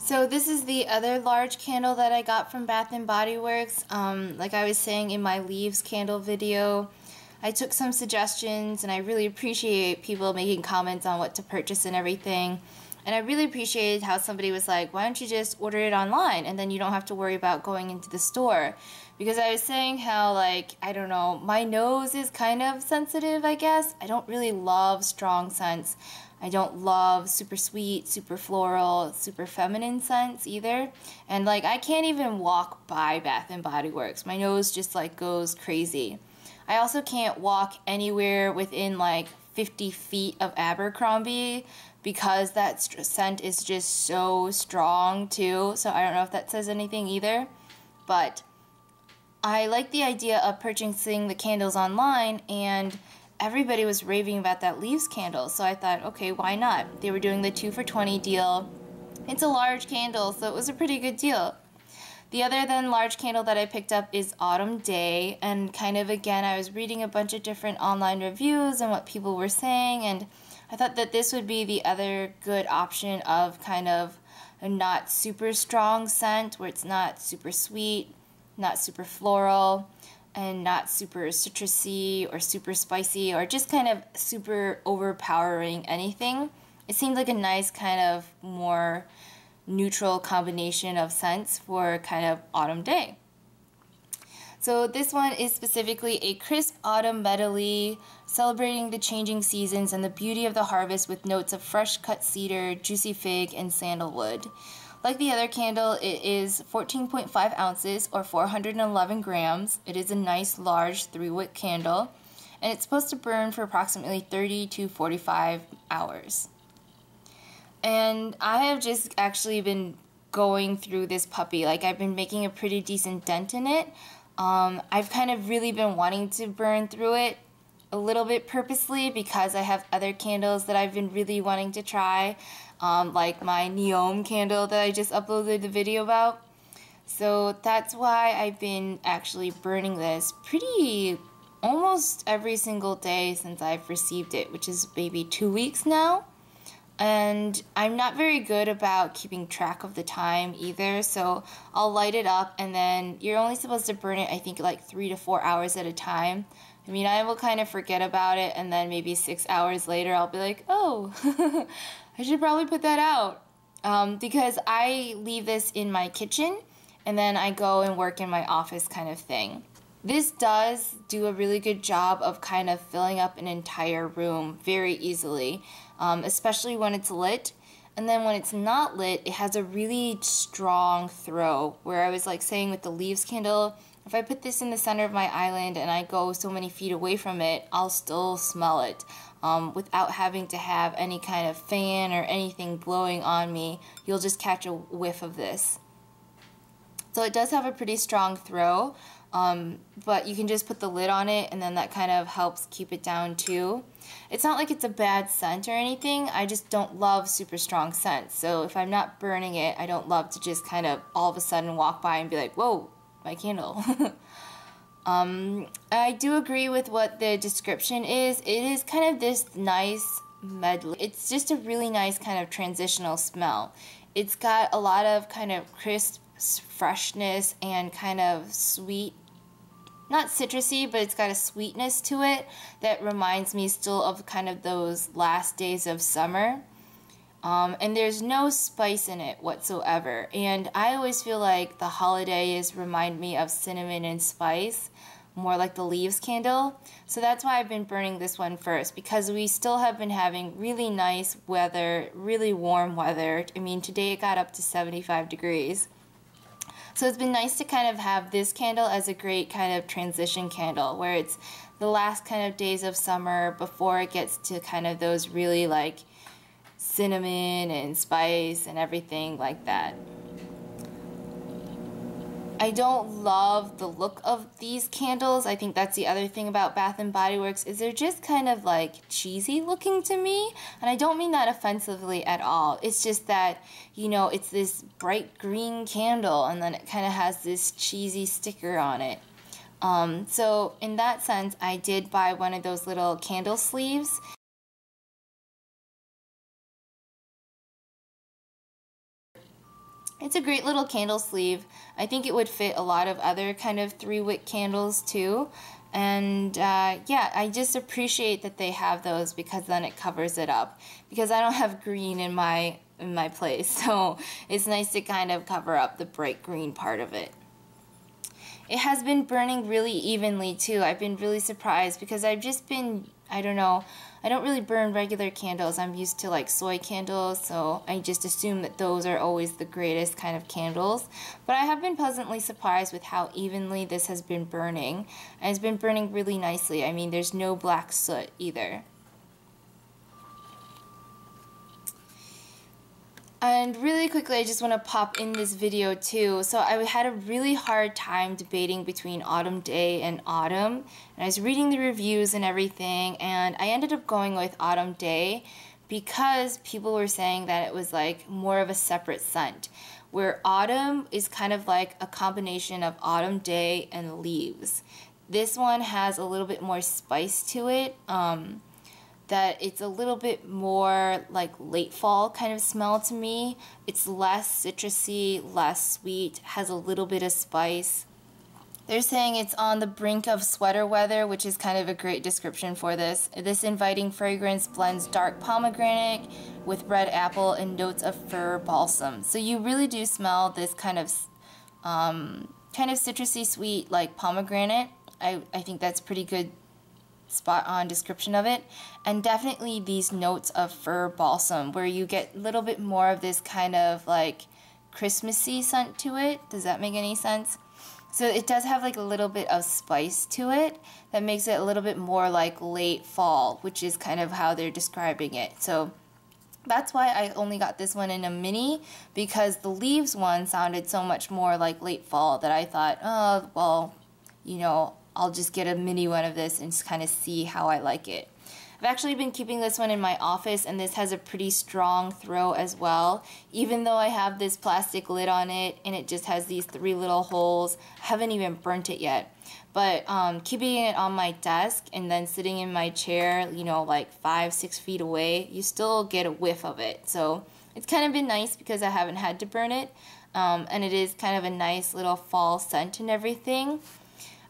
So this is the other large candle that I got from Bath and Body Works. Like I was saying in my leaves candle video, I took some suggestions and I really appreciate people making comments on what to purchase and everything. And I really appreciated how somebody was like, why don't you just order it online and then you don't have to worry about going into the store. Because I was saying how, like, I don't know, my nose is kind of sensitive, I guess. I don't really love strong scents. I don't love super sweet, super floral, super feminine scents either. And like I can't even walk by Bath and Body Works. My nose just like goes crazy. I also can't walk anywhere within like 50 feet of Abercrombie because that scent is just so strong too. So I don't know if that says anything either. But I like the idea of purchasing the candles online, and everybody was raving about that leaves candle, so I thought, okay, why not? They were doing the 2 for $20 deal. It's a large candle, so it was a pretty good deal. The other than large candle that I picked up is Autumn Day, and kind of again, I was reading a bunch of different online reviews and what people were saying, and I thought that this would be the other good option of kind of a not super strong scent where it's not super sweet, not super floral, and not super citrusy or super spicy or just kind of super overpowering anything. It seemed like a nice kind of more neutral combination of scents for kind of autumn day. So this one is specifically a crisp autumn medley celebrating the changing seasons and the beauty of the harvest with notes of fresh cut cedar, juicy fig, and sandalwood. Like the other candle, it is 14.5 ounces or 411 grams. It is a nice large 3-wick candle, and it's supposed to burn for approximately 30 to 45 hours. And I have just actually been going through this puppy. Like, I've been making a pretty decent dent in it. I've kind of really been wanting to burn through it a little bit purposely because I have other candles that I've been really wanting to try. Like my Neom candle that I just uploaded the video about. So that's why I've been actually burning this pretty almost every single day since I've received it, which is maybe 2 weeks now. And I'm not very good about keeping track of the time either, so I'll light it up and then you're only supposed to burn it, I think, like 3 to 4 hours at a time. I mean, I will kind of forget about it, and then maybe 6 hours later I'll be like, oh, I should probably put that out. Because I leave this in my kitchen, and then I go and work in my office kind of thing. This does do a really good job of kind of filling up an entire room very easily, especially when it's lit. And then when it's not lit, it has a really strong throw, where I was like saying with the leaves candle, if I put this in the center of my island and I go so many feet away from it, I'll still smell it. Without having to have any kind of fan or anything blowing on me, you'll just catch a whiff of this. So it does have a pretty strong throw, but you can just put the lid on it and then that kind of helps keep it down too. It's not like it's a bad scent or anything, I just don't love super strong scents. So if I'm not burning it, I don't love to just kind of all of a sudden walk by and be like, whoa, my candle. I do agree with what the description is. It is kind of this nice medley. It's just a really nice kind of transitional smell. It's got a lot of kind of crisp freshness and kind of sweet, not citrusy, but it's got a sweetness to it that reminds me still of kind of those last days of summer. And there's no spice in it whatsoever. And I always feel like the holidays remind me of cinnamon and spice, more like the leaves candle. So that's why I've been burning this one first, because we still have been having really nice weather, really warm weather. I mean, today it got up to 75 degrees. So it's been nice to kind of have this candle as a great kind of transition candle, where it's the last kind of days of summer before it gets to kind of those really like cinnamon and spice and everything like that. I don't love the look of these candles. I think that's the other thing about Bath and Body Works, is they're just kind of like cheesy looking to me. And I don't mean that offensively at all. It's just that, you know, it's this bright green candle and then it kind of has this cheesy sticker on it. So in that sense, I did buy one of those little candle sleeves. It's a great little candle sleeve. I think it would fit a lot of other kind of 3-wick candles too. And yeah, I just appreciate that they have those because then it covers it up. Because I don't have green in my place, so it's nice to kind of cover up the bright green part of it. It has been burning really evenly too. I've been really surprised because I've just been, I don't know, I don't really burn regular candles. I'm used to like soy candles, so I just assume that those are always the greatest kind of candles. But I have been pleasantly surprised with how evenly this has been burning. And it's been burning really nicely. I mean, there's no black soot either. And really quickly, I just want to pop in this video too. So I had a really hard time debating between Autumn Day and Autumn. And I was reading the reviews and everything, and I ended up going with Autumn Day because people were saying that it was like more of a separate scent. Where Autumn is kind of like a combination of Autumn Day and Leaves. This one has a little bit more spice to it. That it's a little bit more like late fall kind of smell to me. It's less citrusy, less sweet, has a little bit of spice. They're saying it's on the brink of sweater weather, which is kind of a great description for this. This inviting fragrance blends dark pomegranate with red apple and notes of fir balsam. So you really do smell this kind of citrusy sweet like pomegranate. I think that's pretty good spot on description of it. And definitely these notes of fir balsam where you get a little bit more of this kind of like Christmassy scent to it. Does that make any sense? So it does have like a little bit of spice to it that makes it a little bit more like late fall, which is kind of how they're describing it. So that's why I only got this one in a mini, because the Leaves one sounded so much more like late fall that I thought, oh, well, you know, I'll just get a mini one of this and just kind of see how I like it. I've actually been keeping this one in my office, and this has a pretty strong throw as well. Even though I have this plastic lid on it and it just has these 3 little holes, I haven't even burnt it yet. But keeping it on my desk and then sitting in my chair, you know, like 5-6 feet away, you still get a whiff of it. So it's kind of been nice because I haven't had to burn it. And it is kind of a nice little fall scent and everything.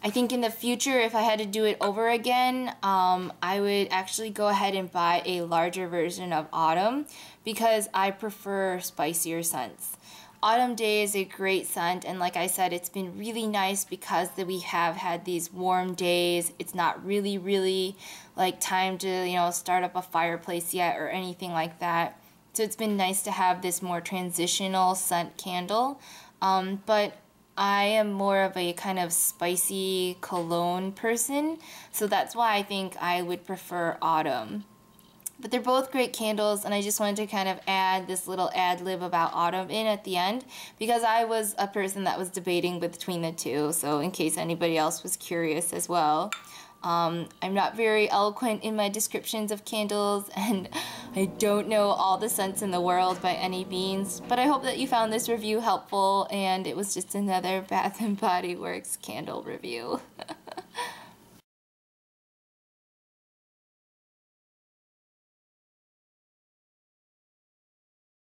I think in the future, if I had to do it over again, I would actually go ahead and buy a larger version of Autumn because I prefer spicier scents. Autumn Day is a great scent, and like I said, it's been really nice because we have had these warm days. It's not really like time to, you know, start up a fireplace yet or anything like that. So it's been nice to have this more transitional scent candle. But I am more of a kind of spicy cologne person, so that's why I think I would prefer Autumn. But they're both great candles, and I just wanted to kind of add this little ad-lib about Autumn in at the end because I was a person that was debating between the two, so in case anybody else was curious as well. I'm not very eloquent in my descriptions of candles, and I don't know all the scents in the world by any means, but I hope that you found this review helpful, and it was just another Bath & Body Works candle review.